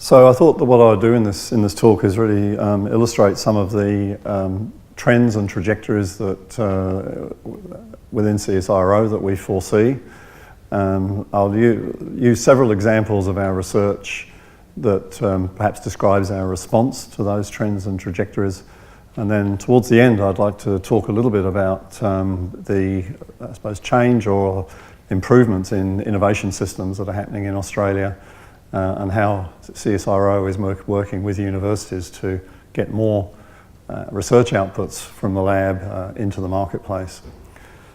So I thought that what I would do in this talk is really illustrate some of the trends and trajectories that within CSIRO that we foresee. I'll use several examples of our research that perhaps describes our response to those trends and trajectories. And then towards the end, I'd like to talk a little bit about the, I suppose, change or improvements in innovation systems that are happening in Australia and how CSIRO is working with universities to get more research outputs from the lab into the marketplace.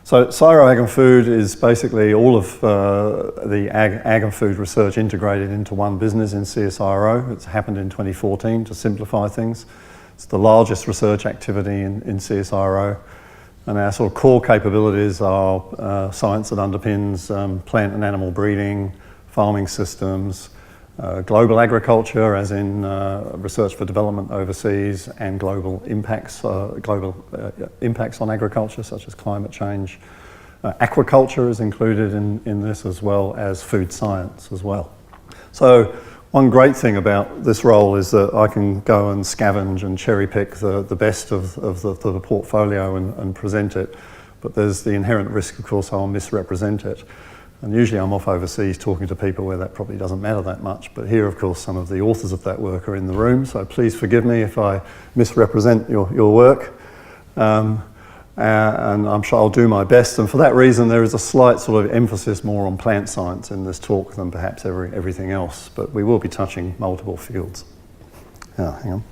So CSIRO Ag and Food is basically all of the ag and food research integrated into one business in CSIRO. It's happened in 2014 to simplify things. It's the largest research activity in CSIRO. And our sort of core capabilities are science that underpins plant and animal breeding, farming systems, global agriculture, as in research for development overseas, and global impacts on agriculture, such as climate change. Aquaculture is included in this, as well as food science as well. So one great thing about this role is that I can go and scavenge and cherry pick the best of the portfolio and present it, but there's the inherent risk, of course, I'll misrepresent it. And usually I'm off overseas talking to people where that probably doesn't matter that much. But here, of course, some of the authors of that work are in the room. So please forgive me if I misrepresent your work. And I'm sure I'll do my best. And for that reason, there is a slight sort of emphasis more on plant science in this talk than perhaps everything else. But we will be touching multiple fields. Hang on.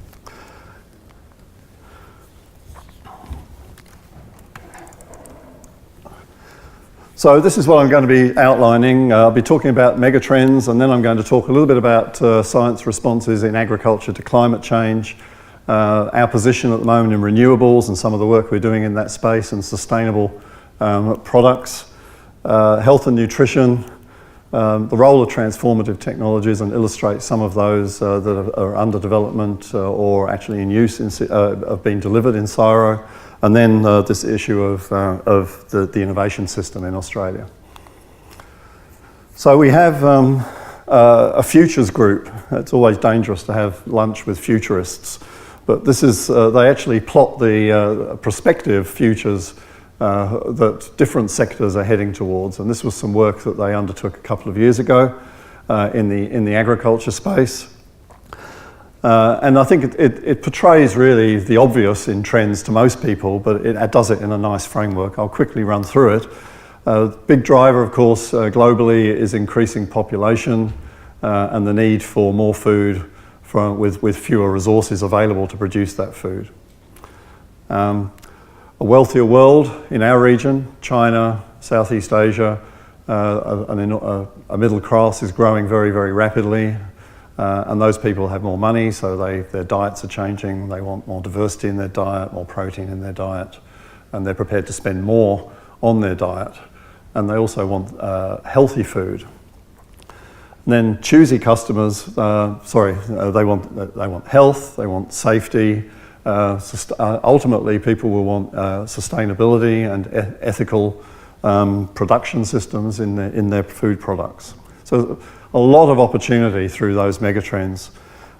So this is what I'm going to be outlining. I'll be talking about megatrends, and then I'm going to talk a little bit about science responses in agriculture to climate change, our position at the moment in renewables and some of the work we're doing in that space, and sustainable products, health and nutrition, the role of transformative technologies, and illustrate some of those that are under development or actually in use, have been delivered in CSIRO. And then this issue of the innovation system in Australia. So we have a futures group. It's always dangerous to have lunch with futurists, but this is, they actually plot the prospective futures that different sectors are heading towards. And this was some work that they undertook a couple of years ago in the agriculture space. And I think it portrays really the obvious in trends to most people, but it does it in a nice framework. I'll quickly run through it. Big driver, of course, globally is increasing population and the need for more food with fewer resources available to produce that food. A wealthier world in our region, China, Southeast Asia, a middle class is growing very, very rapidly. And those people have more money, so their diets are changing. They want more diversity in their diet, more protein in their diet, and they're prepared to spend more on their diet. And they also want healthy food. And then choosy customers, they want health, they want safety. Ultimately, people will want sustainability and ethical production systems in their food products. So a lot of opportunity through those megatrends.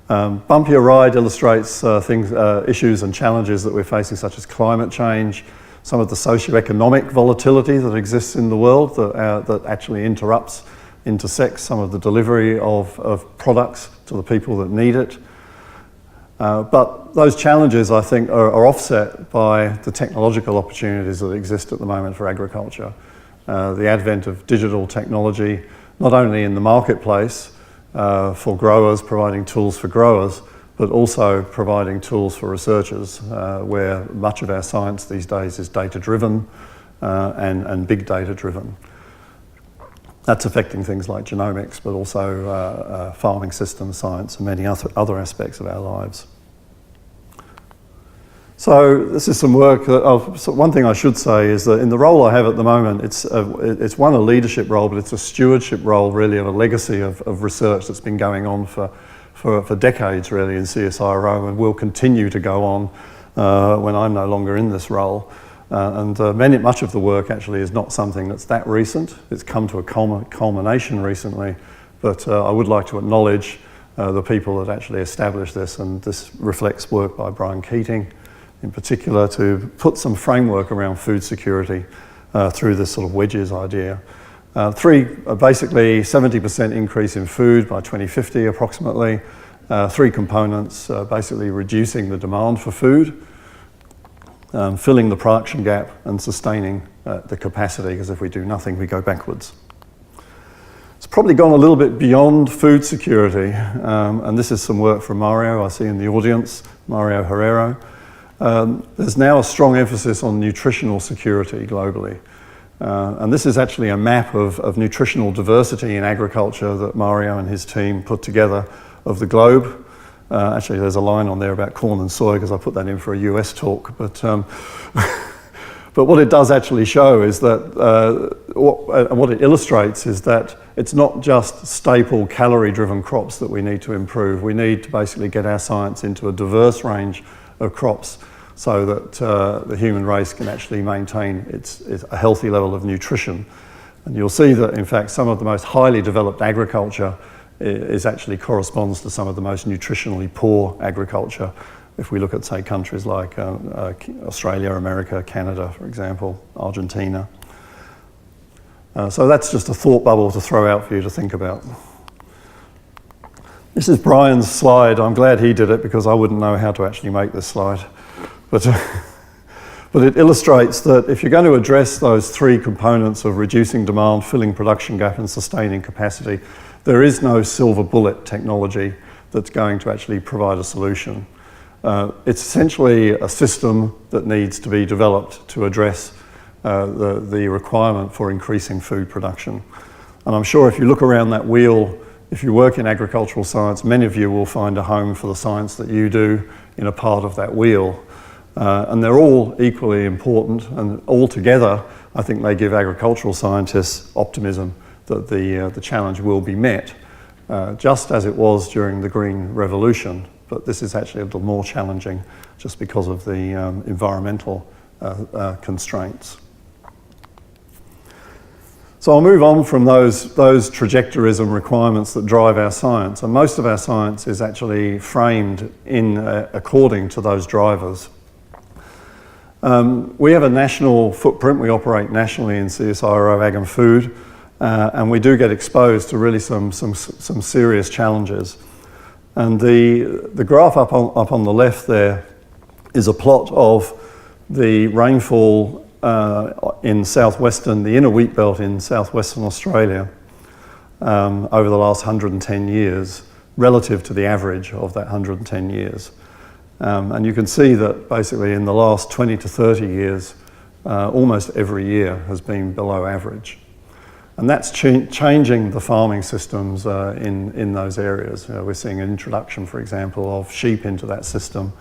Bumpier ride illustrates issues and challenges that we're facing, such as climate change, some of the socioeconomic volatility that exists in the world that actually intersects some of the delivery of products to the people that need it. But those challenges, I think, are offset by the technological opportunities that exist at the moment for agriculture. The advent of digital technology, not only in the marketplace for growers, providing tools for growers, but also providing tools for researchers, where much of our science these days is data-driven and big data-driven. That's affecting things like genomics, but also farming system science and many other aspects of our lives. So this is some work so one thing I should say is that in the role I have at the moment, it's one, a leadership role, but it's a stewardship role really of a legacy of research that's been going on for decades really in CSIRO, and will continue to go on when I'm no longer in this role. Much of the work actually is not something that's that recent. It's come to a culmination recently, but I would like to acknowledge the people that actually established this, and this reflects work by Brian Keating in particular to put some framework around food security through this sort of Wedges idea. Basically 70% increase in food by 2050 approximately. Three components, basically reducing the demand for food, filling the production gap, and sustaining the capacity, because if we do nothing, we go backwards. It's probably gone a little bit beyond food security, and this is some work from Mario, I see in the audience, Mario Herrero. There's now a strong emphasis on nutritional security globally. And this is actually a map of nutritional diversity in agriculture that Mario and his team put together of the globe. Actually, there's a line on there about corn and soy, because I put that in for a US talk. But what it does actually show is that, what it illustrates is that it's not just staple calorie-driven crops that we need to improve. We need to basically get our science into a diverse range of crops so that the human race can actually maintain a healthy level of nutrition. And you'll see that, in fact, some of the most highly developed agriculture actually corresponds to some of the most nutritionally poor agriculture. If we look at, say, countries like Australia, America, Canada, for example, Argentina. So that's just a thought bubble to throw out for you to think about. This is Brian's slide. I'm glad he did it, because I wouldn't know how to actually make this slide. But it illustrates that if you're going to address those three components of reducing demand, filling production gap, and sustaining capacity, there is no silver bullet technology that's going to actually provide a solution. It's essentially a system that needs to be developed to address the requirement for increasing food production. And I'm sure if you look around that wheel, if you work in agricultural science, many of you will find a home for the science that you do in a part of that wheel. And they're all equally important, and all together, I think they give agricultural scientists optimism that the challenge will be met, just as it was during the Green Revolution. But this is actually a little more challenging just because of the environmental constraints. So I'll move on from those trajectories and requirements that drive our science, and most of our science is actually framed according to those drivers. We have a national footprint. We operate nationally in CSIRO Ag and Food, and we do get exposed to really some serious challenges. And the graph up on the left there is a plot of the rainfall in the inner wheat belt in southwestern Australia over the last 110 years relative to the average of that 110 years. And you can see that basically in the last 20 to 30 years, almost every year has been below average. And that's changing the farming systems in those areas. We're seeing an introduction, for example, of sheep into that system.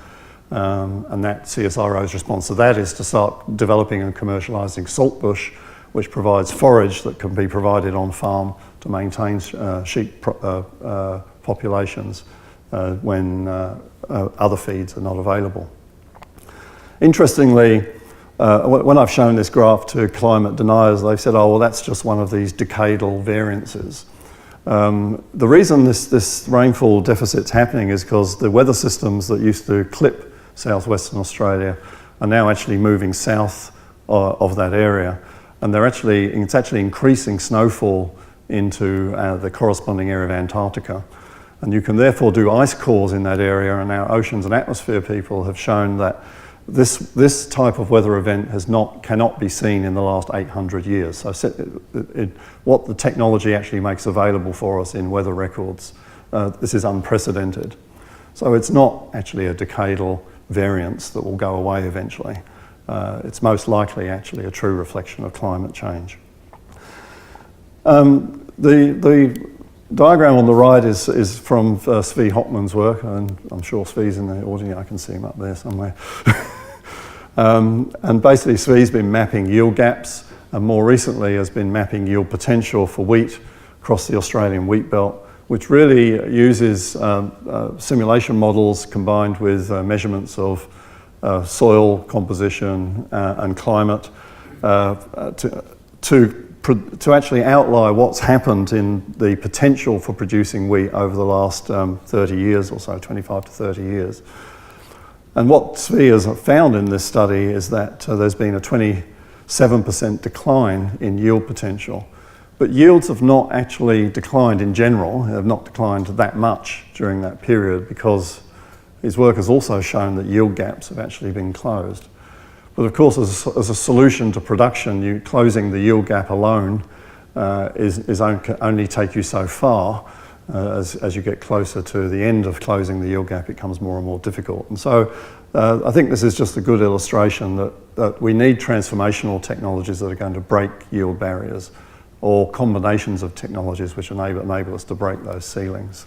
And that CSIRO's response to that is to start developing and commercialising saltbush, which provides forage that can be provided on farm to maintain sheep populations when other feeds are not available. Interestingly, when I've shown this graph to climate deniers, they've said, oh, well, that's just one of these decadal variances. The reason this rainfall deficit's happening is because the weather systems that used to clip southwestern Australia are now actually moving south of that area, and it's actually increasing snowfall into the corresponding area of Antarctica. And you can therefore do ice cores in that area, and our oceans and atmosphere people have shown that this type of weather event cannot be seen in the last 800 years. So what the technology actually makes available for us in weather records, this is unprecedented. So it's not actually a decadal variance that will go away eventually. It's most likely actually a true reflection of climate change. The diagram on the right is from Svi Hockman's work, and I'm sure Svi's in the audience. I can see him up there somewhere. And basically Svi's been mapping yield gaps, and more recently has been mapping yield potential for wheat across the Australian wheat belt, which really uses simulation models combined with measurements of soil composition and climate to to actually outline what's happened in the potential for producing wheat over the last 30 years or so, 25 to 30 years. And what SVI has found in this study is that there's been a 27% decline in yield potential. But yields have not actually declined in general, have not declined that much during that period, because his work has also shown that yield gaps have actually been closed. But of course, as a solution to production, closing the yield gap alone only take you so far. As you get closer to the end of closing the yield gap, it becomes more and more difficult. And so I think this is just a good illustration that we need transformational technologies that are going to break yield barriers, or combinations of technologies which enable us to break those ceilings.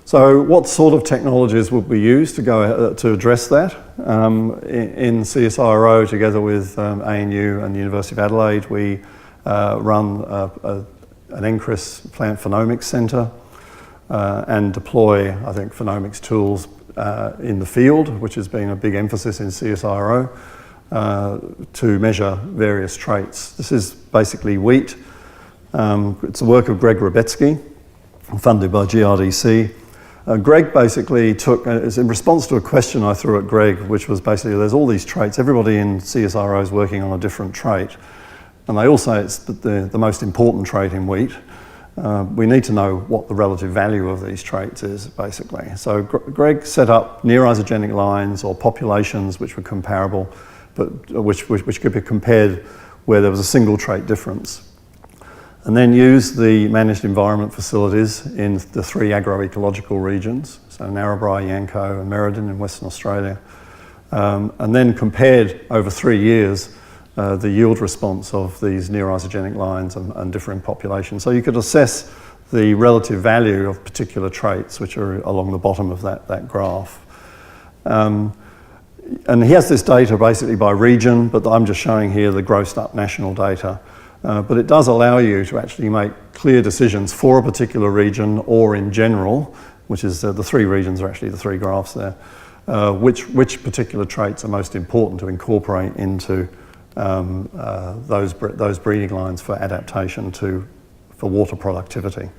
So what sort of technologies would we use to address that? In CSIRO, together with ANU and the University of Adelaide, we run an NCRIS plant phenomics centre and deploy, I think, phenomics tools in the field, which has been a big emphasis in CSIRO, to measure various traits. This is basically wheat. It's the work of Greg Rebetsky, funded by GRDC. Greg basically is in response to a question I threw at Greg, which was basically, there's all these traits, everybody in CSIRO is working on a different trait, and they all say it's the most important trait in wheat. We need to know what the relative value of these traits is, basically. So Greg set up near-isogenic lines or populations which were comparable, but which could be compared where there was a single trait difference. And then use the managed environment facilities in the 3 agroecological regions, so Narrabri, Yanco and Merredin in Western Australia, and then compared over 3 years the yield response of these near-isogenic lines and differing populations. So you could assess the relative value of particular traits which are along the bottom of that graph. And he has this data basically by region, but I'm just showing here the grossed up national data. But it does allow you to actually make clear decisions for a particular region or in general, which is the 3 regions are actually the 3 graphs there, which particular traits are most important to incorporate into those breeding lines for adaptation for water productivity.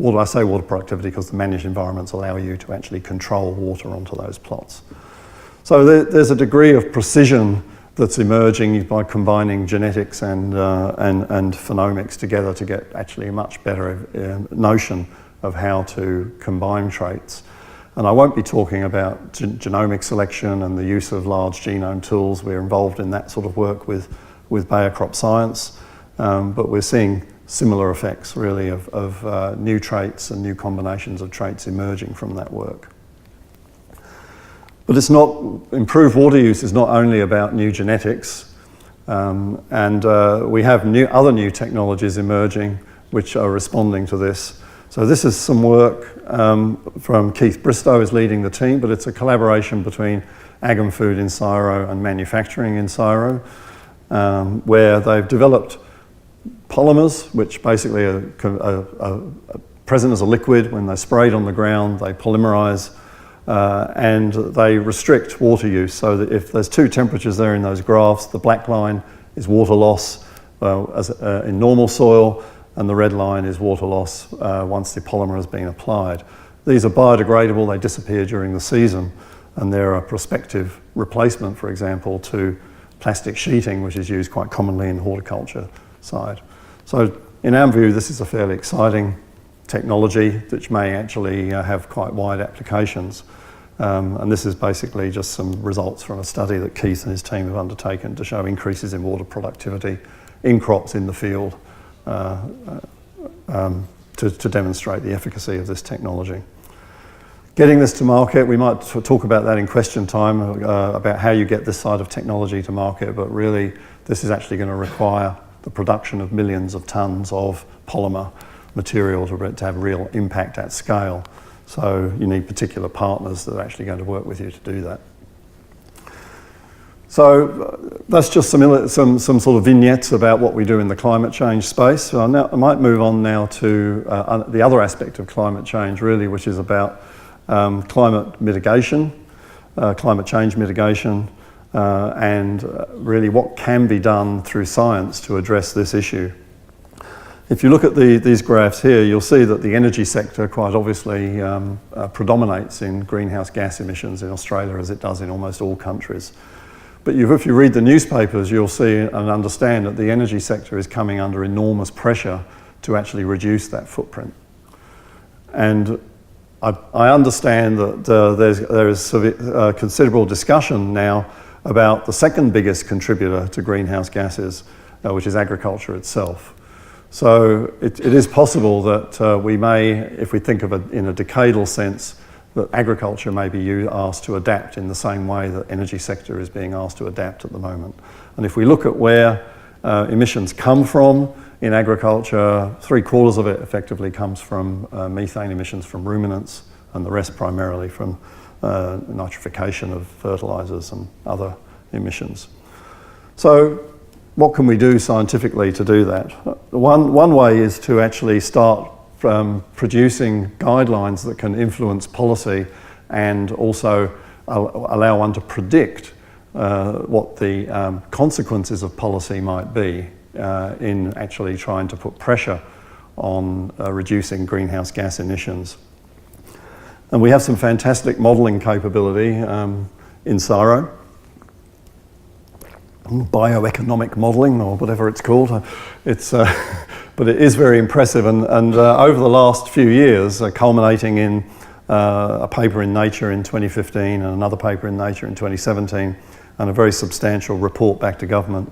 I say water productivity because the managed environments allow you to actually control water onto those plots. So there's a degree of precision that's emerging by combining genetics and phenomics together to get actually a much better notion of how to combine traits. And I won't be talking about genomic selection and the use of large genome tools. We're involved in that sort of work with Bayer Crop Science, but we're seeing similar effects really of new traits and new combinations of traits emerging from that work. But improved water use is not only about new genetics, and we have other new technologies emerging which are responding to this. So this is some work from Keith Bristow is leading the team, but it's a collaboration between agri-food in CSIRO and manufacturing in CSIRO, where they've developed polymers, which basically are present as a liquid. When they're sprayed on the ground, they polymerize. And they restrict water use, so that if there's 2 temperatures there in those graphs, the black line is water loss in normal soil, and the red line is water loss once the polymer has been applied. These are biodegradable, they disappear during the season, and they're a prospective replacement, for example, to plastic sheeting, which is used quite commonly in the horticulture side. So in our view, this is a fairly exciting technology which may actually have quite wide applications. And this is basically just some results from a study that Keith and his team have undertaken to show increases in water productivity in crops in the field to demonstrate the efficacy of this technology. Getting this to market, we might talk about that in question time, about how you get this side of technology to market, but really this is actually going to require the production of millions of tonnes of polymer material to have real impact at scale. So you need particular partners that are actually going to work with you to do that. So that's just some sort of vignettes about what we do in the climate change space. So I might move on now to the other aspect of climate change, really, which is about climate mitigation, climate change mitigation, and really what can be done through science to address this issue. If you look at these graphs here, you'll see that the energy sector quite obviously predominates in greenhouse gas emissions in Australia, as it does in almost all countries. But if you read the newspapers, you'll see and understand that the energy sector is coming under enormous pressure to actually reduce that footprint. And I understand that there is considerable discussion now about the second biggest contributor to greenhouse gases, which is agriculture itself. So it is possible that we may, if we think of it in a decadal sense, that agriculture may be asked to adapt in the same way that energy sector is being asked to adapt at the moment. And if we look at where emissions come from in agriculture, 3/4 of it effectively comes from methane emissions from ruminants, and the rest primarily from nitrification of fertilizers and other emissions. So what can we do scientifically to do that? One way is to actually start producing guidelines that can influence policy and also allow one to predict what the consequences of policy might be in actually trying to put pressure on reducing greenhouse gas emissions. And we have some fantastic modelling capability in CSIRO, bioeconomic modelling or whatever it's called. But it is very impressive, and over the last few years, culminating in a paper in Nature in 2015 and another paper in Nature in 2017, and a very substantial report back to government,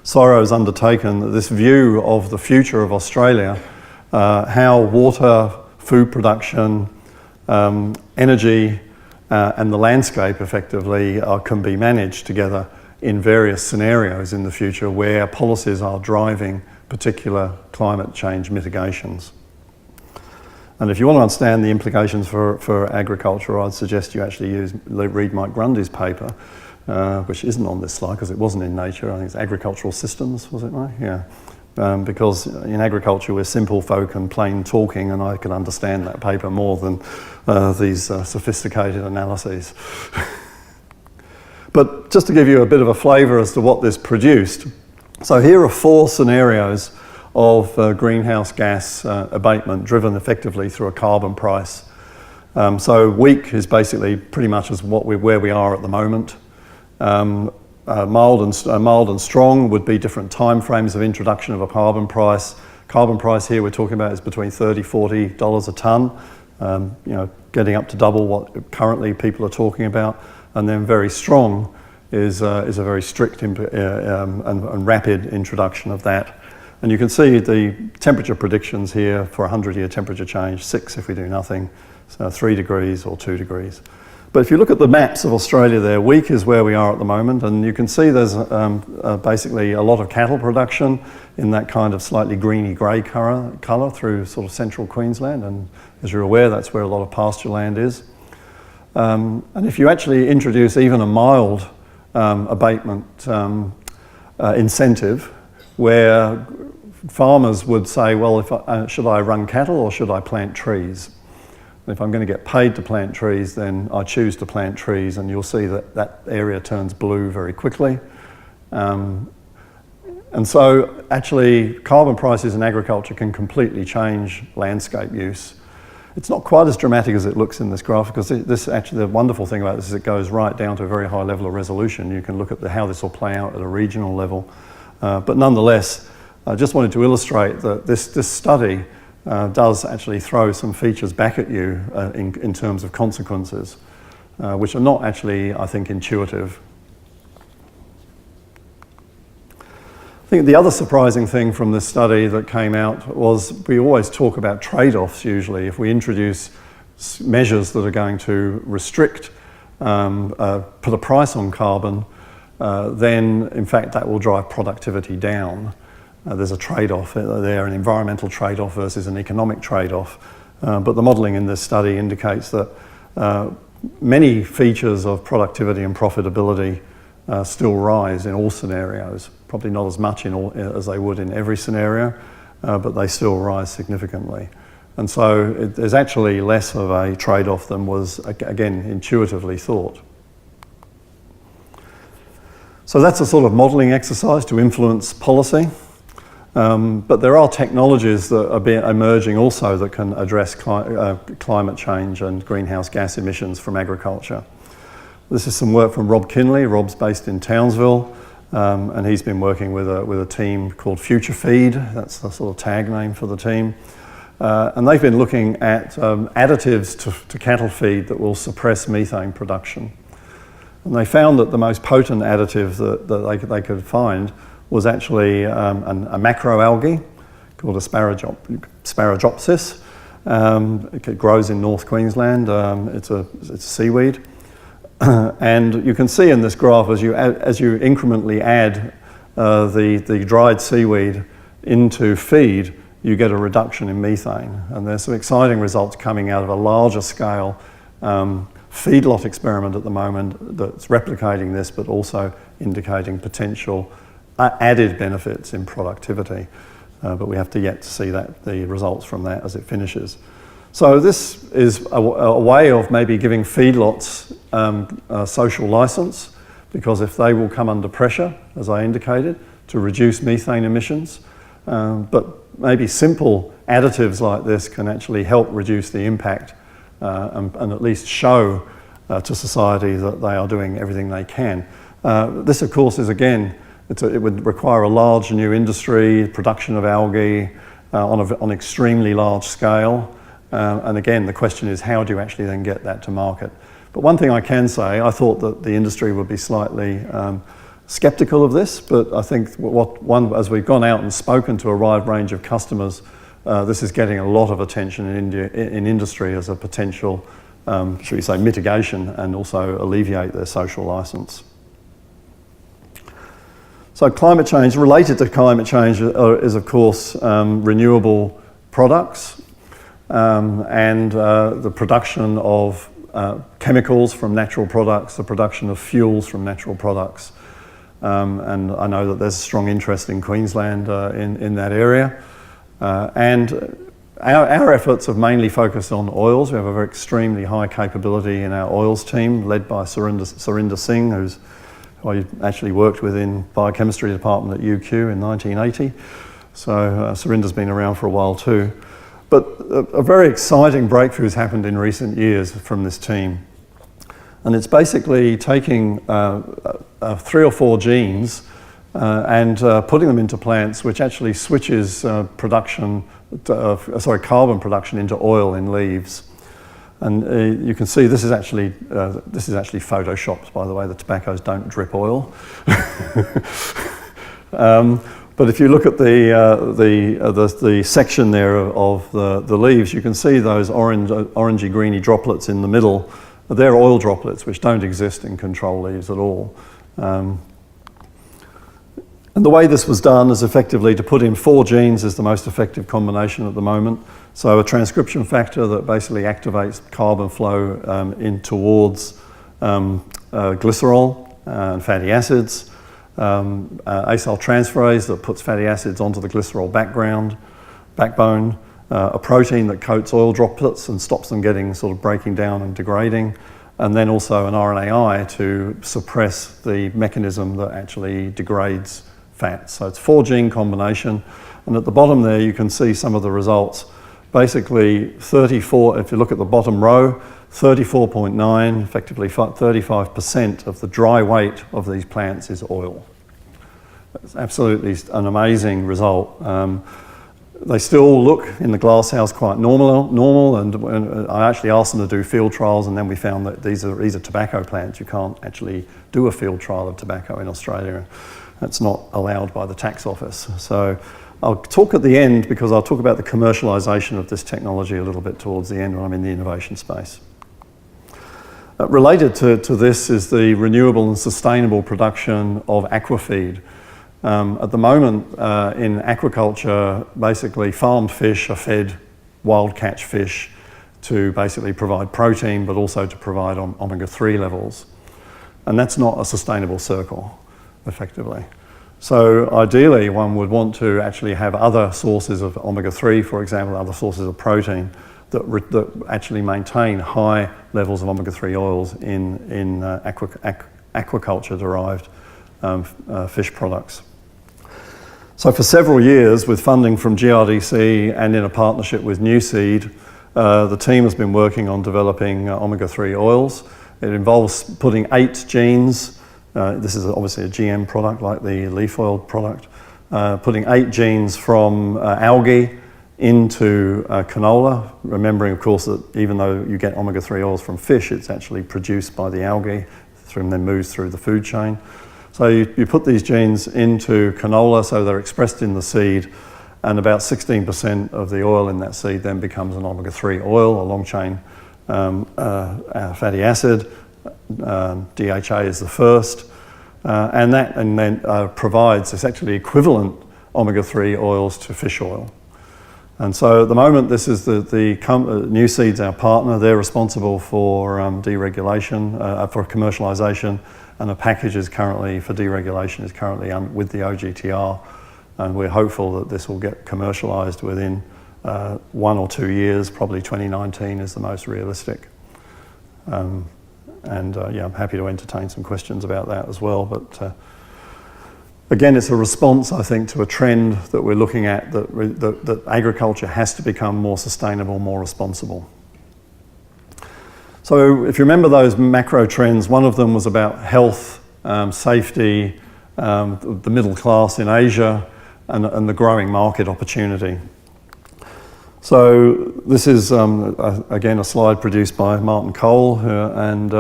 CSIRO has undertaken this view of the future of Australia, how water, food production, energy and the landscape effectively can be managed together in various scenarios in the future where policies are driving particular climate change mitigations. And if you want to understand the implications for agriculture, I'd suggest you actually read Mike Grundy's paper, which isn't on this slide because it wasn't in Nature. I think it's Agricultural Systems, was it, Mike? Yeah. Because in agriculture we're simple folk and plain talking, and I can understand that paper more than these sophisticated analyses. But just to give you a bit of a flavour as to what this produced, so here are 4 scenarios of greenhouse gas abatement driven effectively through a carbon price. So weak is basically pretty much as where we are at the moment. Mild and strong would be different time frames of introduction of a carbon price. Carbon price here we're talking about is between $30–40 a tonne, getting up to double what currently people are talking about. And then very strong is a very strict and rapid introduction of that. And you can see the temperature predictions here for a 100-year temperature change, 6 if we do nothing, so 3 degrees or 2 degrees. But if you look at the maps of Australia there, weak is where we are at the moment, and you can see there's basically a lot of cattle production in that kind of slightly greeny-grey colour through sort of central Queensland, and as you're aware, that's where a lot of pasture land is. And if you actually introduce even a mild abatement incentive, where farmers would say, well, should I run cattle or should I plant trees? And if I'm going to get paid to plant trees, then I choose to plant trees, and you'll see that that area turns blue very quickly. And so actually carbon prices in agriculture can completely change landscape use. It's not quite as dramatic as it looks in this graph, because this actually, the wonderful thing about this is it goes right down to a very high level of resolution. You can look at how this will play out at a regional level. But nonetheless, I just wanted to illustrate that this study does actually throw some features back at you in terms of consequences, which are not actually, I think, intuitive. I think the other surprising thing from this study that came out was we always talk about trade-offs usually. If we introduce measures that are going to restrict, put a price on carbon, then in fact that will drive productivity down. There's a trade-off there, an environmental trade-off versus an economic trade-off. But the modelling in this study indicates that many features of productivity and profitability still rise in all scenarios. Probably not as much as they would in every scenario, but they still rise significantly. And so there's actually less of a trade-off than was, again, intuitively thought. So that's a sort of modelling exercise to influence policy. But there are technologies that are emerging also that can address climate change and greenhouse gas emissions from agriculture. This is some work from Rob Kinley. Rob's based in Townsville, and he's been working with a team called Future Feed. That's the sort of tag name for the team. And they've been looking at additives to cattle feed that will suppress methane production. And they found that the most potent additive that they could find was actually a macroalgae called Asparagopsis. It grows in North Queensland. It's a seaweed. And you can see in this graph as you incrementally add the dried seaweed into feed, you get a reduction in methane. And there's some exciting results coming out of a larger scale feedlot experiment at the moment that's replicating this, but also indicating potential added benefits in productivity. But we have to yet to see the results from that as it finishes. So this is a way of maybe giving feedlots a social license, because if they will come under pressure, as I indicated, to reduce methane emissions, but maybe simple additives like this can actually help reduce the impact and at least show to society that they are doing everything they can. This, of course, is again, it would require a large new industry, production of algae on extremely large scale. And again, the question is, how do you actually then get that to market? But one thing I can say, I thought that the industry would be slightly sceptical of this, but I think as we've gone out and spoken to a wide range of customers, this is getting a lot of attention in industry as a potential, should we say, mitigation and also alleviate their social license. So climate change, related to climate change is of course renewable products and the production of chemicals from natural products, the production of fuels from natural products. And I know that there's a strong interest in Queensland in that area. And our efforts have mainly focused on oils. We have a very extremely high capability in our oils team, led by Surinder Singh, who I actually worked with in biochemistry department at UQ in 1980. So Surinder's been around for a while too. But a very exciting breakthrough has happened in recent years from this team. And it's basically taking 3 or 4 genes and putting them into plants, which actually switches carbon production into oil in leaves. And you can see this is actually photoshopped, by the way. The tobaccos don't drip oil. But if you look at the section there of the leaves, you can see those orangey greeny droplets in the middle. They're oil droplets, which don't exist in control leaves at all. And the way this was done is effectively to put in 4 genes is the most effective combination at the moment. So a transcription factor that basically activates carbon flow in towards glycerol and fatty acids. Acyl transferase that puts fatty acids onto the glycerol backbone. A protein that coats oil droplets and stops them getting sort of breaking down and degrading. And then also an RNAi to suppress the mechanism that actually degrades fat. So it's 4 gene combination. And at the bottom there, you can see some of the results. Basically 34, if you look at the bottom row, 34.9, effectively 35% of the dry weight of these plants is oil. It's absolutely an amazing result. They still look in the glasshouse quite normal, and I actually asked them to do field trials, and then we found that these are tobacco plants. You can't actually do a field trial of tobacco in Australia. That's not allowed by the tax office. So I'll talk at the end, because I'll talk about the commercialisation of this technology a little bit towards the end when I'm in the innovation space. Related to this is the renewable and sustainable production of aquafeed. At the moment in aquaculture, basically farmed fish are fed wild catch fish to basically provide protein, but also to provide omega-3 levels. And that's not a sustainable circle, effectively. So ideally, one would want to actually have other sources of omega-3, for example, other sources of protein that actually maintain high levels of omega-3 oils in aquaculture-derived fish products. So for several years, with funding from GRDC and in a partnership with Newseed, the team has been working on developing omega-3 oils. It involves putting 8 genes. This is obviously a GM product like the leaf oil product. Putting 8 genes from algae into canola, remembering of course that even though you get omega-3 oils from fish, it's actually produced by the algae and then moves through the food chain. So you put these genes into canola so they're expressed in the seed, and about 16% of the oil in that seed then becomes an omega-3 oil, a long chain fatty acid. DHA is the first, and then provides essentially equivalent omega-3 oils to fish oil. And so at the moment, this is Newseed's our partner. They're responsible for deregulation, for commercialization, and the package is currently for deregulation is currently with the OGTR, and we're hopeful that this will get commercialized within 1 or 2 years. Probably 2019 is the most realistic. Yeah, I'm happy to entertain some questions about that as well. But again, it's a response, I think, to a trend that we're looking at, that agriculture has to become more sustainable, more responsible. So if you remember those macro trends, one of them was about health, safety, the middle class in Asia, and the growing market opportunity. So this is, again, a slide produced by Martin Cole and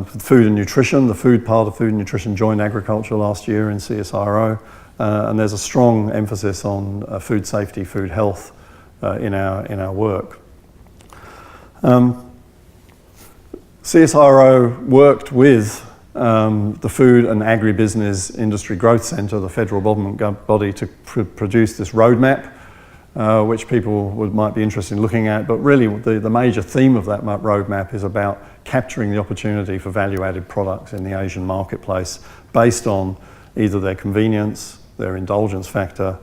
Food and Nutrition. The food part of Food and Nutrition joined agriculture last year in CSIRO, and there's a strong emphasis on food safety, food health in our work. CSIRO worked with the Food and Agribusiness Industry Growth Centre, the federal government body, to produce this roadmap, which people might be interested in looking at. But really, the major theme of that roadmap is about capturing the opportunity for value-added products in the Asian marketplace based on either their convenience, their indulgence factor,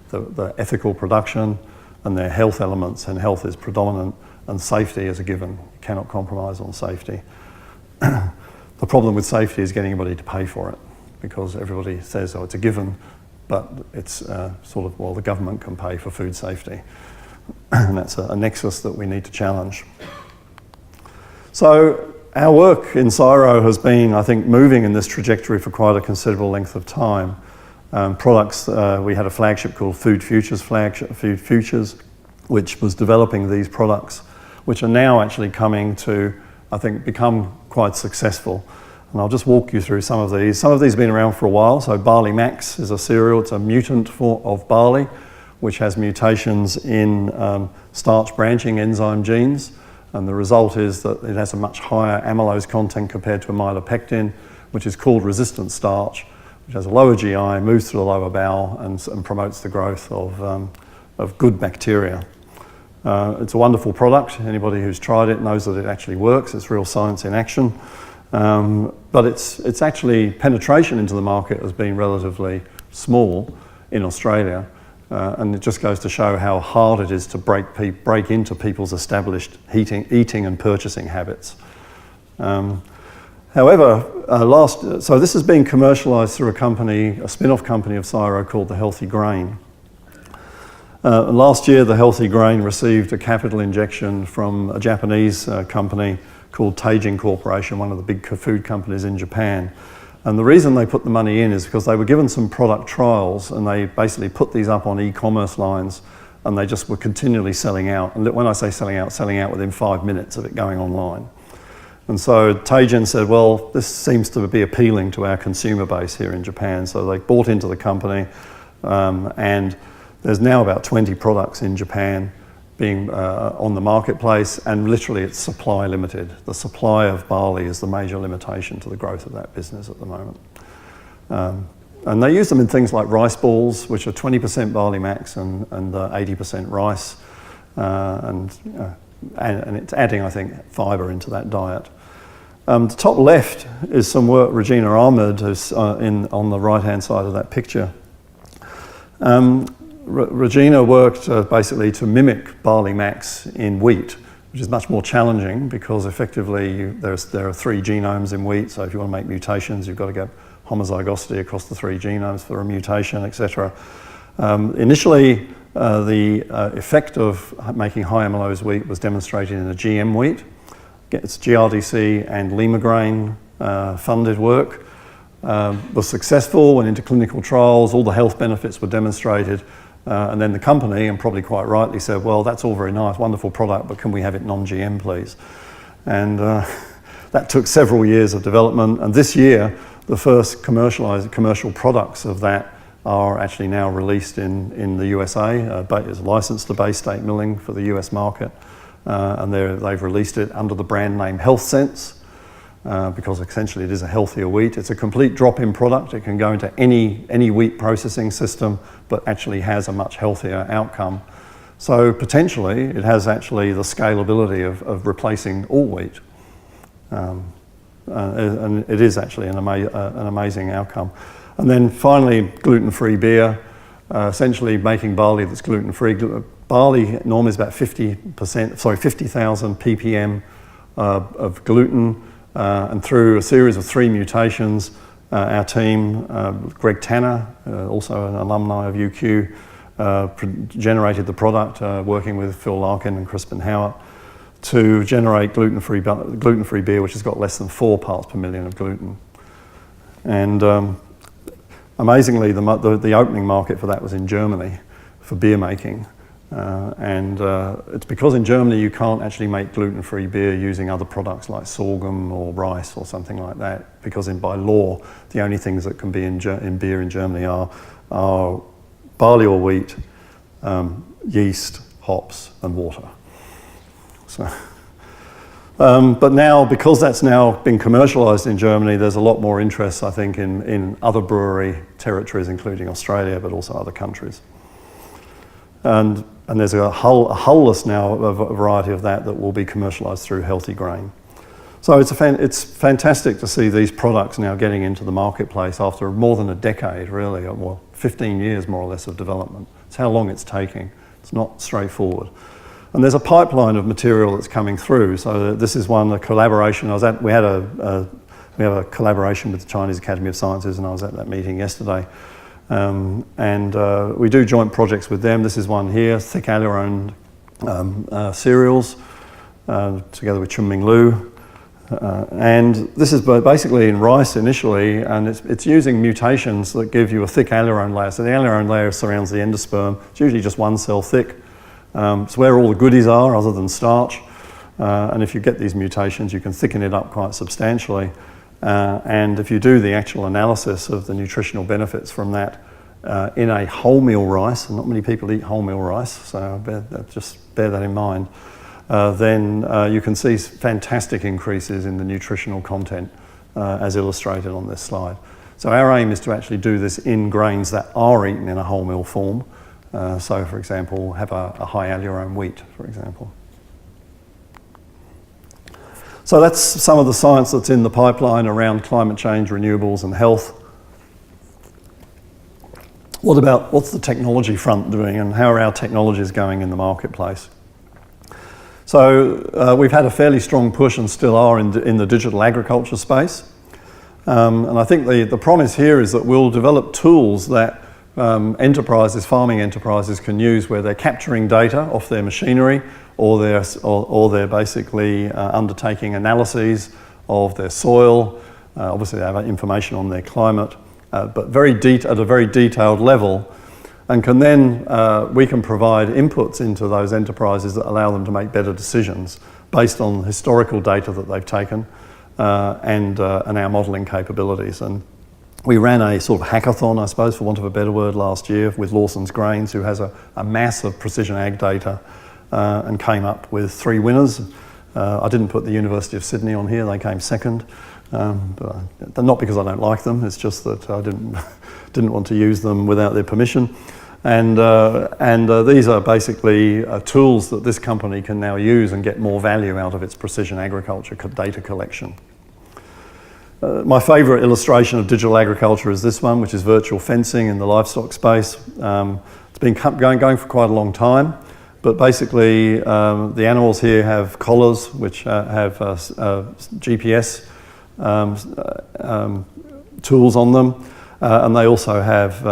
the ethical production, and their health elements, and health is predominant, and safety is a given. You cannot compromise on safety. The problem with safety is getting everybody to pay for it, because everybody says, oh, it's a given, but it's sort of, well, the government can pay for food safety. And that's a nexus that we need to challenge. So our work in CSIRO has been, I think, moving in this trajectory for quite a considerable length of time. Products, we had a flagship called Food Futures, which was developing these products, which are now actually coming to, I think, become quite successful. And I'll just walk you through some of these. Some of these have been around for a while. So Barley Max is a cereal. It's a mutant form of barley, which has mutations in starch branching enzyme genes. And the result is that it has a much higher amylose content compared to amylopectin, which is called resistant starch, which has a lower GI, moves through the lower bowel, and promotes the growth of good bacteria. It's a wonderful product. Anybody who's tried it knows that it actually works. It's real science in action. But it's actually, penetration into the market has been relatively small in Australia. And it just goes to show how hard it is to break into people's established eating and purchasing habits. However, so this has been commercialised through a spin-off company of CSIRO called the Healthy Grain. Last year, the Healthy Grain received a capital injection from a Japanese company called Teijin Corporation, one of the big food companies in Japan. And the reason they put the money in is because they were given some product trials, and they basically put these up on e-commerce lines, and they just were continually selling out. And when I say selling out within 5 minutes of it going online. And so Teijin said, well, this seems to be appealing to our consumer base here in Japan. So they bought into the company, and there's now about 20 products in Japan being on the marketplace, and literally it's supply limited. The supply of barley is the major limitation to the growth of that business at the moment. And they use them in things like rice balls, which are 20% barley max and 80% rice, and it's adding, I think, fibre into that diet. The top left is some work Regina Ahmed who's on the right-hand side of that picture. Regina worked basically to mimic barley max in wheat, which is much more challenging because effectively there are 3 genomes in wheat, so if you want to make mutations, you've got to get homozygosity across the 3 genomes for a mutation, etc. Initially, the effect of making high amylose wheat was demonstrated in a GM wheat. It's GRDC and Lima Grain funded work. Was successful, went into clinical trials, all the health benefits were demonstrated, and then the company, and probably quite rightly, said, well, that's all very nice, wonderful product, but can we have it non-GM, please? And that took several years of development, and this year, the first commercial products of that are actually now released in the USA. It's licensed to Bay State Milling for the US market, and they've released it under the brand name HealthSense, because essentially it is a healthier wheat. It's a complete drop-in product. It can go into any wheat processing system, but actually has a much healthier outcome. So potentially it has actually the scalability of replacing all wheat. And it is actually an amazing outcome. And then finally, gluten-free beer, essentially making barley that's gluten-free. Barley normally is about 50,000 ppm of gluten. And through a series of 3 mutations, our team, Greg Tanner, also an alumni of UQ, generated the product, working with Phil Larkin and Crispin Howard, to generate gluten-free beer, which has got less than 4 parts per million of gluten. And amazingly, the opening market for that was in Germany for beer making. It's because in Germany you can't actually make gluten-free beer using other products like sorghum or rice or something like that, because by law the only things that can be in beer in Germany are barley or wheat, yeast, hops and water. So, but now, because that's now been commercialised in Germany, there's a lot more interest, I think, in other brewery territories, including Australia, but also other countries. And there's a hull-less now of a variety of that will be commercialised through Healthy Grain. So it's fantastic to see these products now getting into the marketplace after more than a decade, really, well, 15 years more or less of development. It's how long it's taking. It's not straightforward. And there's a pipeline of material that's coming through. So this is a collaboration. We have a collaboration with the Chinese Academy of Sciences, and I was at that meeting yesterday. We do joint projects with them. This is one here, thick aleurone cereals, together with Chunming Lu. And this is basically in rice initially, and it's using mutations that give you a thick aleurone layer. So the aleurone layer surrounds the endosperm. It's usually just 1 cell thick. It's where all the goodies are other than starch. And if you get these mutations, you can thicken it up quite substantially. And if you do the actual analysis of the nutritional benefits from that in a wholemeal rice, and not many people eat wholemeal rice, so just bear that in mind, then you can see fantastic increases in the nutritional content as illustrated on this slide. So our aim is to actually do this in grains that are eaten in a wholemeal form. So, for example, have a high aleurone wheat, for example. So that's some of the science that's in the pipeline around climate change, renewables and health. What's the technology front doing, and how are our technologies going in the marketplace? So we've had a fairly strong push, and still are, in the digital agriculture space. And I think the promise here is that we'll develop tools that farming enterprises can use, where they're capturing data off their machinery, or they're basically undertaking analyses of their soil. Obviously they have information on their climate, but at a very detailed level, and we can provide inputs into those enterprises that allow them to make better decisions based on historical data that they've taken and our modelling capabilities. And we ran a sort of hackathon, I suppose, for want of a better word, last year with Lawson's Grains, who has a mass of precision ag data, and came up with 3 winners. I didn't put the University of Sydney on here; they came second. But not because I don't like them; it's just that I didn't want to use them without their permission. And these are basically tools that this company can now use and get more value out of its precision agriculture data collection. My favourite illustration of digital agriculture is this one, which is virtual fencing in the livestock space. It's been going for quite a long time. But basically, the animals here have collars which have GPS tools on them, and they also have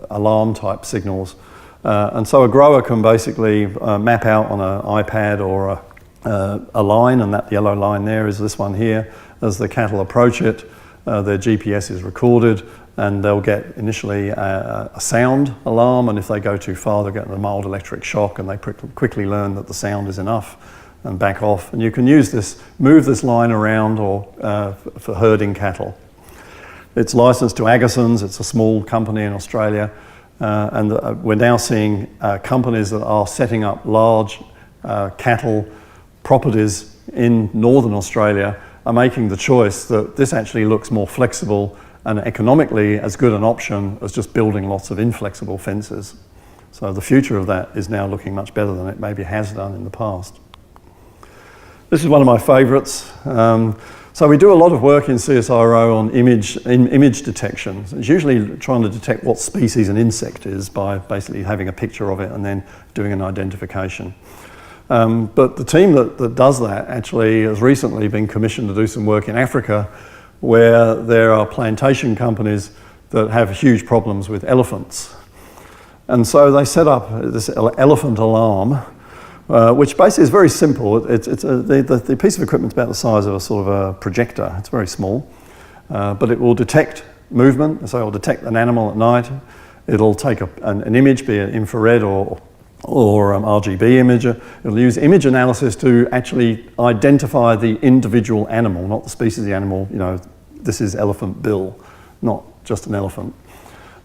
alarm type signals. And so a grower can basically map out on an iPad or a line, and that yellow line there is this one here. As the cattle approach it, their GPS is recorded, and they'll get initially a sound alarm, and if they go too far, they'll get a mild electric shock, and they quickly learn that the sound is enough and back off. And you can use this, move this line around or for herding cattle. It's licensed to Agassons. It's a small company in Australia, and we're now seeing companies that are setting up large cattle properties in northern Australia are making the choice that this actually looks more flexible and economically as good an option as just building lots of inflexible fences. So the future of that is now looking much better than it maybe has done in the past. This is one of my favourites. So we do a lot of work in CSIRO on image detection. It's usually trying to detect what species an insect is by basically having a picture of it and then doing an identification. But the team that does that actually has recently been commissioned to do some work in Africa, where there are plantation companies that have huge problems with elephants. And so they set up this elephant alarm, which basically is very simple. The piece of equipment is about the size of a sort of a projector. It's very small, but it will detect movement. So it will detect an animal at night. It'll take an image, be it infrared or RGB image. It'll use image analysis to actually identify the individual animal, not the species of the animal. You know, this is elephant Bill, not just an elephant.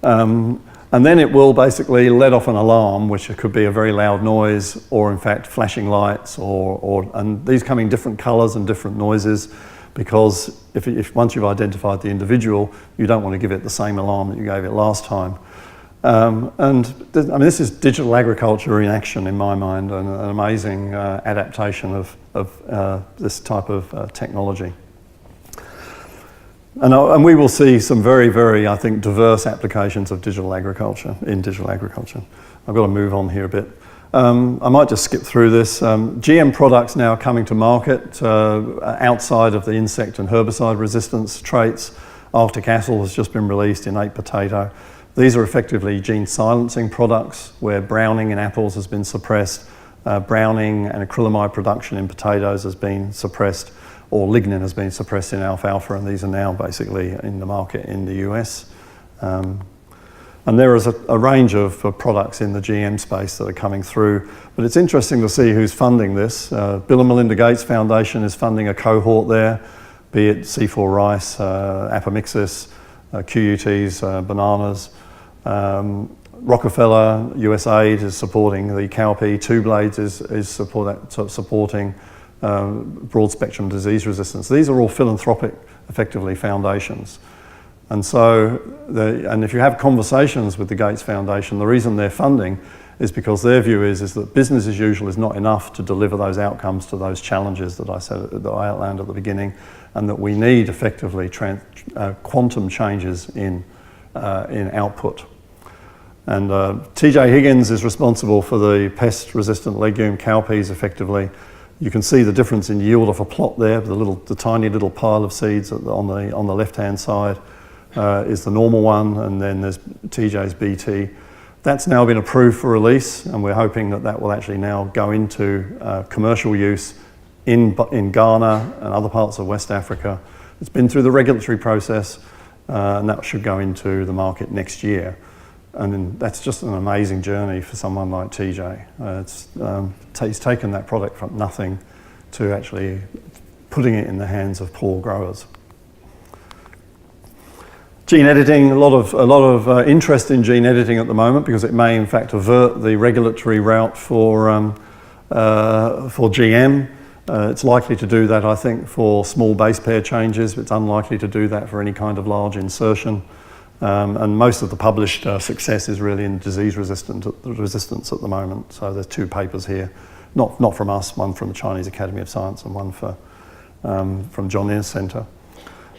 And then it will basically let off an alarm, which could be a very loud noise, or in fact flashing lights, and these come in different colours and different noises, because if once you've identified the individual, you don't want to give it the same alarm that you gave it last time. This is digital agriculture in action in my mind, and an amazing adaptation of this type of technology. And we will see some very, very, I think, diverse applications of digital agriculture in digital agriculture. I've got to move on here a bit. I might just skip through this. GM products now coming to market outside of the insect and herbicide resistance traits. Arctic Apple has just been released in 8 potato. These are effectively gene silencing products where browning in apples has been suppressed, browning and acrylamide production in potatoes has been suppressed, or lignin has been suppressed in alfalfa, and these are now basically in the market in the US. And there is a range of products in the GM space that are coming through, but it's interesting to see who's funding this. Bill and Melinda Gates Foundation is funding a cohort there, be it C4 rice, Apomixis, QUTs, bananas. Rockefeller USAID is supporting the cowpea. Two Blades is supporting broad spectrum disease resistance. These are all philanthropic, effectively, foundations. And so, and if you have conversations with the Gates Foundation, the reason they're funding is because their view is that business as usual is not enough to deliver those outcomes to those challenges that I outlined at the beginning, and that we need effectively quantum changes in output. And TJ Higgins is responsible for the pest-resistant legume cowpeas effectively. You can see the difference in yield off a plot there. The tiny little pile of seeds on the left-hand side is the normal one, and then there's TJ's BT. That's now been approved for release, and we're hoping that will actually now go into commercial use in Ghana and other parts of West Africa. It's been through the regulatory process, and that should go into the market next year. And then that's just an amazing journey for someone like TJ. He's taken that product from nothing to actually putting it in the hands of poor growers. Gene editing, a lot of interest in gene editing at the moment, because it may in fact avert the regulatory route for GM. It's likely to do that, I think, for small base pair changes. It's unlikely to do that for any kind of large insertion. And most of the published success is really in disease resistance at the moment. So there's 2 papers here, not from us, one from the Chinese Academy of Science and one from John Innes Centre.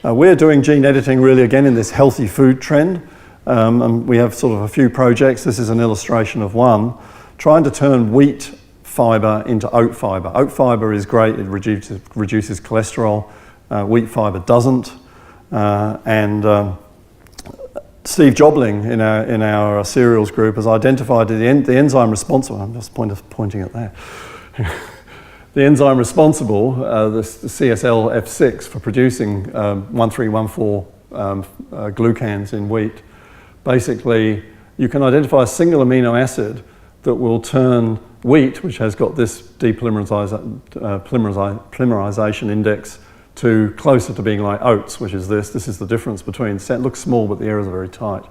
We're doing gene editing really again in this healthy food trend, and we have sort of a few projects. This is an illustration of one, trying to turn wheat fibre into oat fibre. Oat fibre is great, it reduces cholesterol, wheat fibre doesn't. Steve Jobling in our cereals group has identified the enzyme responsible, I'm just pointing at that, the enzyme responsible, the CSLF6 for producing 1314 glucans in wheat. Basically, you can identify a single amino acid that will turn wheat, which has got this depolymerization index, to closer to being like oats, which is this. This is the difference between, it looks small, but the areas are very tight.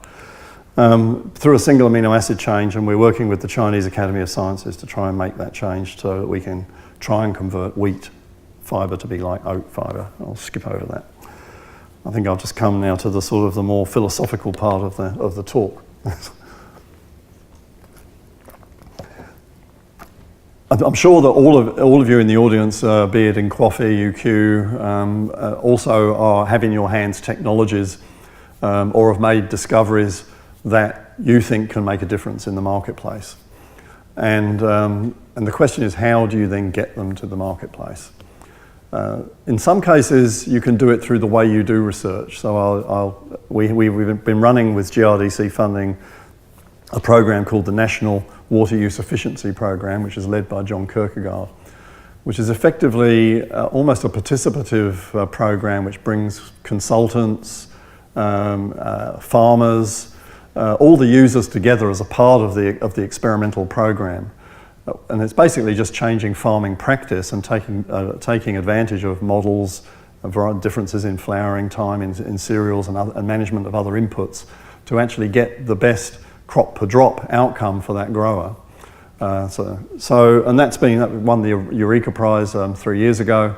Through a single amino acid change, and we're working with the Chinese Academy of Sciences to try and make that change so that we can try and convert wheat fibre to be like oat fibre. I'll skip over that. I think I'll just come now to the sort of the more philosophical part of the talk. I'm sure that all of you in the audience, be it in QAAFI, UQ, also are have in your hands technologies or have made discoveries that you think can make a difference in the marketplace. And the question is, how do you then get them to the marketplace? In some cases, you can do it through the way you do research. So we've been running with GRDC funding a program called the National Water Use Efficiency Program, which is led by John Kierkegaard, which is effectively almost a participative program which brings consultants, farmers, all the users together as a part of the experimental program. And it's basically just changing farming practice and taking advantage of models, differences in flowering time in cereals and management of other inputs to actually get the best crop per drop outcome for that grower. And that won the Eureka Prize 3 years ago.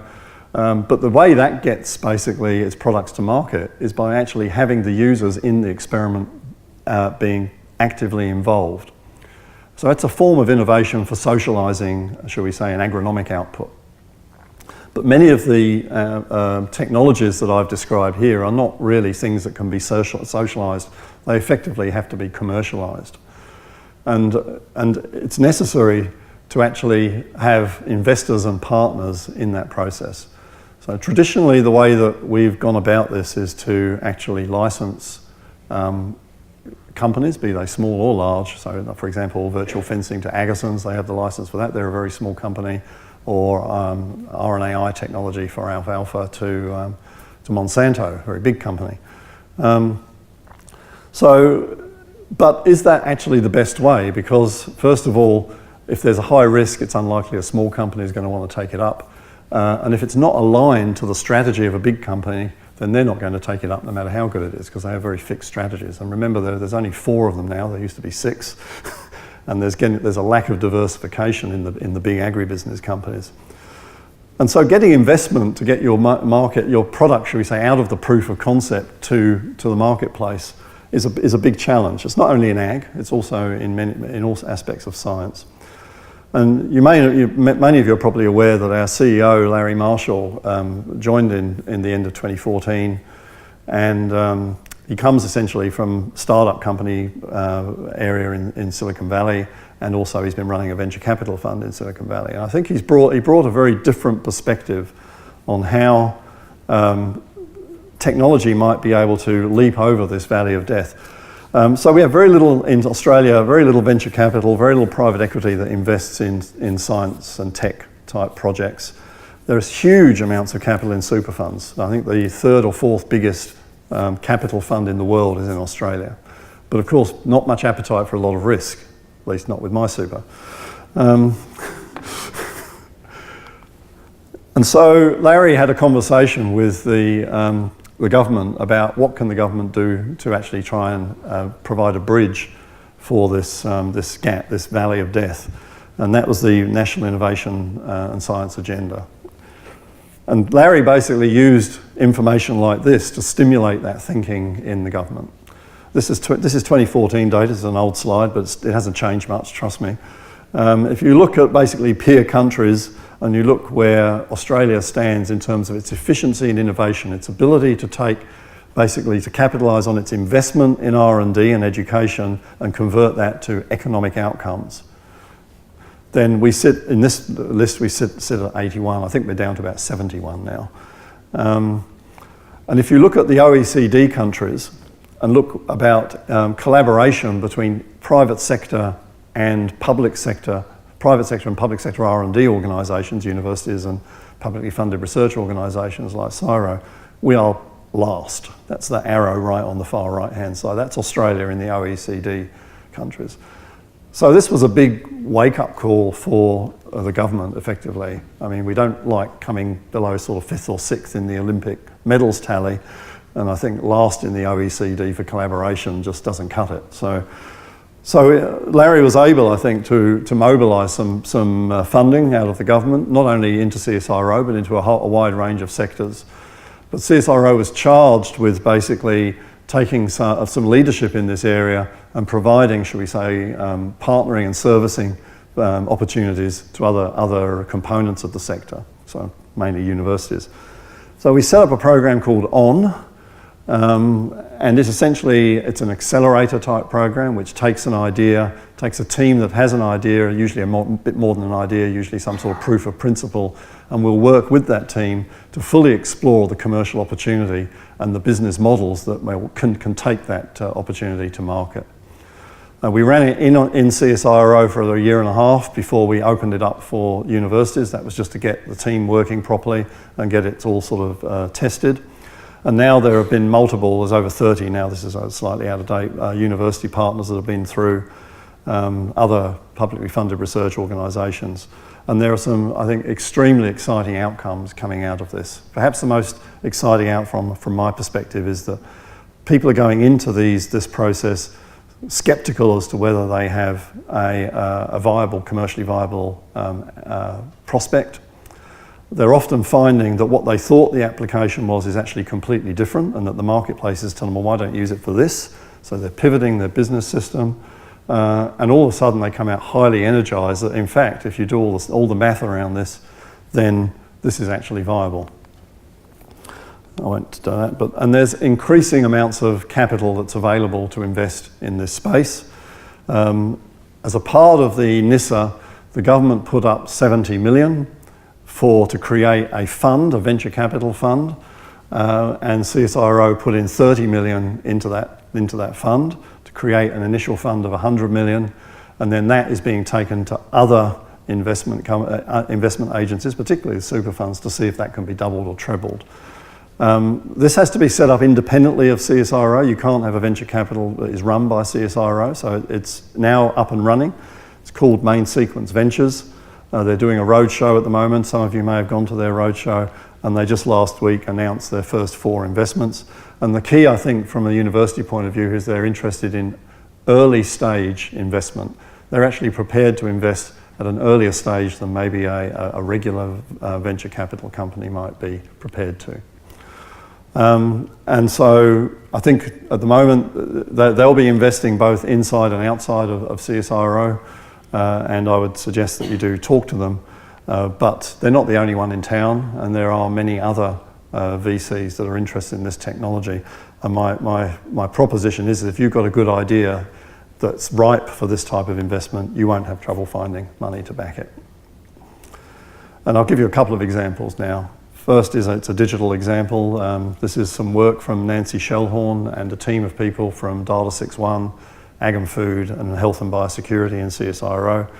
But the way that gets basically its products to market is by actually having the users in the experiment being actively involved. So it's a form of innovation for socialising, shall we say, an agronomic output. But many of the technologies that I've described here are not really things that can be socialised. They effectively have to be commercialised. And it's necessary to actually have investors and partners in that process. So traditionally, the way that we've gone about this is to actually license companies, be they small or large. So, for example, virtual fencing to Agasons, they have the license for that. They're a very small company. Or RNAi technology for alfalfa to Monsanto, a very big company. But is that actually the best way? Because first of all, if there's a high risk, it's unlikely a small company is going to want to take it up. And if it's not aligned to the strategy of a big company, then they're not going to take it up no matter how good it is, because they have very fixed strategies. And remember, there's only 4 of them now. There used to be 6. And there's a lack of diversification in the big agribusiness companies. And so getting investment to get your your product, shall we say, out of the proof of concept to the marketplace is a big challenge. It's not only in ag, it's also in all aspects of science. And many of you are probably aware that our CEO, Larry Marshall, joined in the end of 2014, and he comes essentially from startup company area in Silicon Valley, and also he's been running a venture capital fund in Silicon Valley. And I think he brought a very different perspective on how technology might be able to leap over this valley of death. So we have very little in Australia, very little venture capital, very little private equity that invests in science and tech type projects. There's huge amounts of capital in super funds. I think the 3rd or 4th biggest capital fund in the world is in Australia. But of course, not much appetite for a lot of risk, at least not with my super. And so Larry had a conversation with the government about what can the government do to actually try and provide a bridge for this gap, this valley of death. And that was the National Innovation and Science Agenda. And Larry basically used information like this to stimulate that thinking in the government. This is 2014 data. This is an old slide, but it hasn't changed much, trust me. If you look at basically peer countries and you look where Australia stands in terms of its efficiency and innovation, its ability to to capitalise on its investment in R&D and education and convert that to economic outcomes. then we sit, in this list, we sit at 81. I think we're down to about 71 now. And if you look at the OECD countries and look about collaboration between private sector and public sector R&D organisations, universities and publicly funded research organisations like CSIRO, we are last. That's the arrow right on the far right-hand side. That's Australia in the OECD countries. So this was a big wake-up call for the government, effectively. I mean, we don't like coming below sort of 5th or 6th in the Olympic medals tally, and I think last in the OECD for collaboration just doesn't cut it. So Larry was able, I think, to mobilise some funding out of the government, not only into CSIRO, but into a wide range of sectors. But CSIRO was charged with basically taking some leadership in this area and providing, shall we say, partnering and servicing opportunities to other components of the sector, so mainly universities. So we set up a program called ON, and it's an accelerator type program which takes an idea, takes a team that has an idea, usually bit more than an idea, usually some sort of proof of principle, and we'll work with that team to fully explore the commercial opportunity and the business models that can take that opportunity to market. We ran it in CSIRO for a year and a half before we opened it up for universities. That was just to get the team working properly and get it all sort of tested. And now there have been multiple, there's over 30 now, this is slightly out of date, university partners that have been through other publicly funded research organisations. And there are some, I think, extremely exciting outcomes coming out of this. Perhaps the most exciting outcome from my perspective is that people are going into this process sceptical as to whether they have a commercially viable prospect. They're often finding that what they thought the application was is actually completely different, and that the marketplace is telling them, well, why don't you use it for this? So they're pivoting their business system, and all of a sudden they come out highly energized that, in fact, if you do all the math around this, then this is actually viable. I won't do that, and there's increasing amounts of capital that's available to invest in this space. As a part of the NISA, the government put up 70 million to create a fund, a venture capital fund, and CSIRO put in 30 million into that fund to create an initial fund of 100 million, and then that is being taken to other investment agencies, particularly super funds, to see if that can be doubled or trebled. This has to be set up independently of CSIRO. You can't have a venture capital that is run by CSIRO, so it's now up and running. It's called Main Sequence Ventures. They're doing a roadshow at the moment. Some of you may have gone to their roadshow, and they just last week announced their first 4 investments. And the key, I think, from a university point of view, is they're interested in early stage investment. They're actually prepared to invest at an earlier stage than maybe a regular venture capital company might be prepared to. And so I think at the moment they'll be investing both inside and outside of CSIRO. And I would suggest that you do talk to them, but they're not the only one in town, and there are many other VCs that are interested in this technology. And my proposition is that if you've got a good idea that's ripe for this type of investment, you won't have trouble finding money to back it. And I'll give you a couple of examples now. First is it's a digital example. This is some work from Nancy Shellhorn and a team of people from Data61, agri-food and Health and Biosecurity in CSIRO.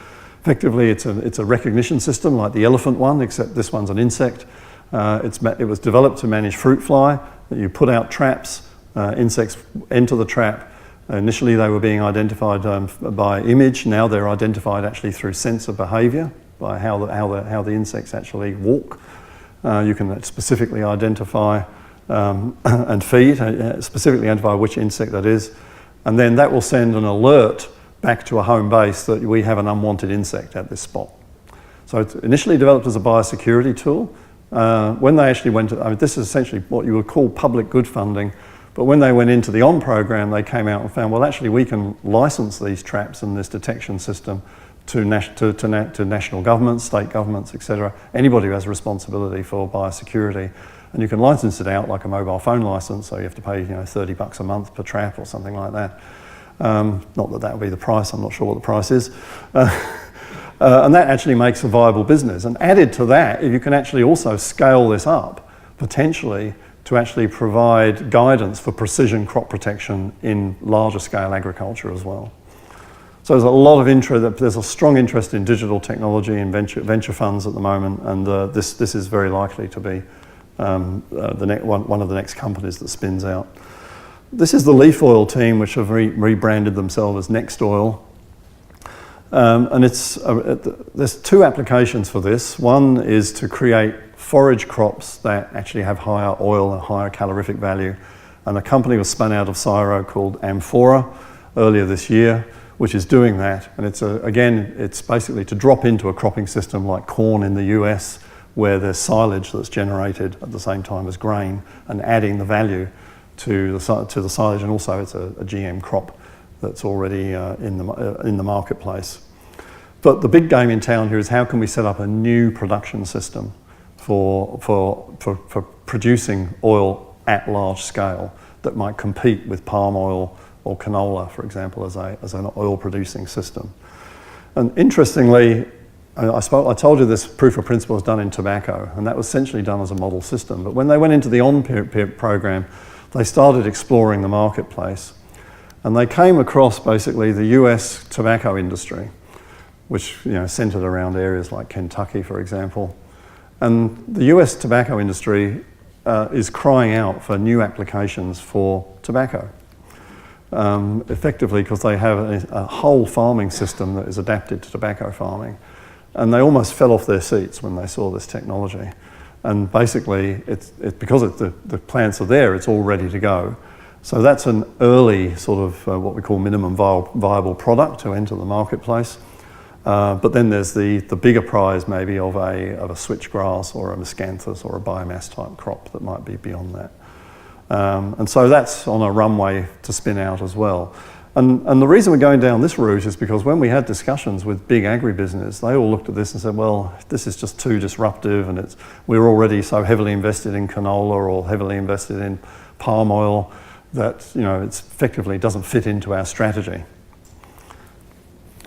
Effectively, it's a recognition system like the elephant one, except this one's an insect. It was developed to manage fruit fly. You put out traps, insects enter the trap. Initially, they were being identified by image. Now they're identified actually through sensor behaviour, by how the insects actually walk. You can specifically identify and feed, specifically identify which insect that is. And then that will send an alert back to a home base that we have an unwanted insect at this spot. So it's initially developed as a biosecurity tool. When they actually went to, this is essentially what you would call public good funding, but when they went into the ON program, they came out and found, well, actually we can license these traps and this detection system to national governments, state governments, etc. Anybody who has responsibility for biosecurity. And you can license it out like a mobile phone license, so you have to pay $30 a month per trap or something like that. Not that that would be the price, I'm not sure what the price is. And that actually makes a viable business. And added to that, you can actually also scale this up, potentially, to actually provide guidance for precision crop protection in larger scale agriculture as well. So there's a lot of interest, there's a strong interest in digital technology and venture funds at the moment, and this is very likely to be one of the next companies that spins out. This is the leaf oil team, which have rebranded themselves as Next Oil. And there's two applications for this. One is to create forage crops that actually have higher oil and higher calorific value. And a company was spun out of CSIRO called Amphora earlier this year, which is doing that. And it's basically to drop into a cropping system like corn in the US, where there's silage that's generated at the same time as grain, and adding the value to the silage, and also it's a GM crop that's already in the marketplace. But the big game in town here is how can we set up a new production system for producing oil at large scale that might compete with palm oil or canola, for example, as an oil producing system. And interestingly, I told you this proof of principle was done in tobacco, and that was essentially done as a model system. But when they went into the program, they started exploring the marketplace. And they came across basically the US tobacco industry, which centered around areas like Kentucky, for example. And the US tobacco industry is crying out for new applications for tobacco, effectively because they have a whole farming system that is adapted to tobacco farming. And they almost fell off their seats when they saw this technology. And basically, because the plants are there, it's all ready to go. So that's an early sort of what we call minimum viable product to enter the marketplace. But then there's the bigger prize maybe of a switchgrass or a miscanthus or a biomass type crop that might be beyond that. And so that's on a runway to spin out as well. And the reason we're going down this route is because when we had discussions with big agribusiness, they all looked at this and said, well, this is just too disruptive, and we're already so heavily invested in canola or heavily invested in palm oil that it effectively doesn't fit into our strategy.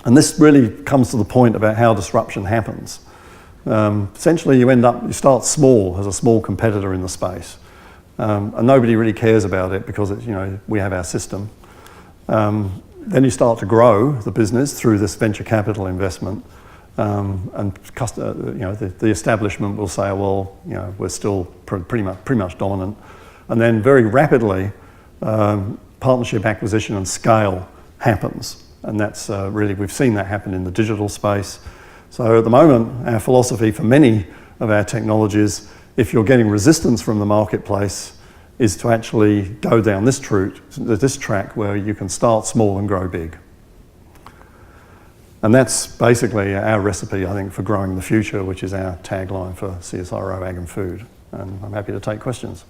And this really comes to the point about how disruption happens. Essentially, you start small as a small competitor in the space, and nobody really cares about it because we have our system. Then you start to grow the business through this venture capital investment, and the establishment will say, well, we're still pretty much dominant, and then very rapidly partnership, acquisition, and scale happens, and that's really we've seen that happen in the digital space. So at the moment, our philosophy for many of our technologies, if you're getting resistance from the marketplace, is to actually go down this track where you can start small and grow big. And that's basically our recipe, I think, for growing the future, which is our tagline for CSIRO Ag and Food. And I'm happy to take questions.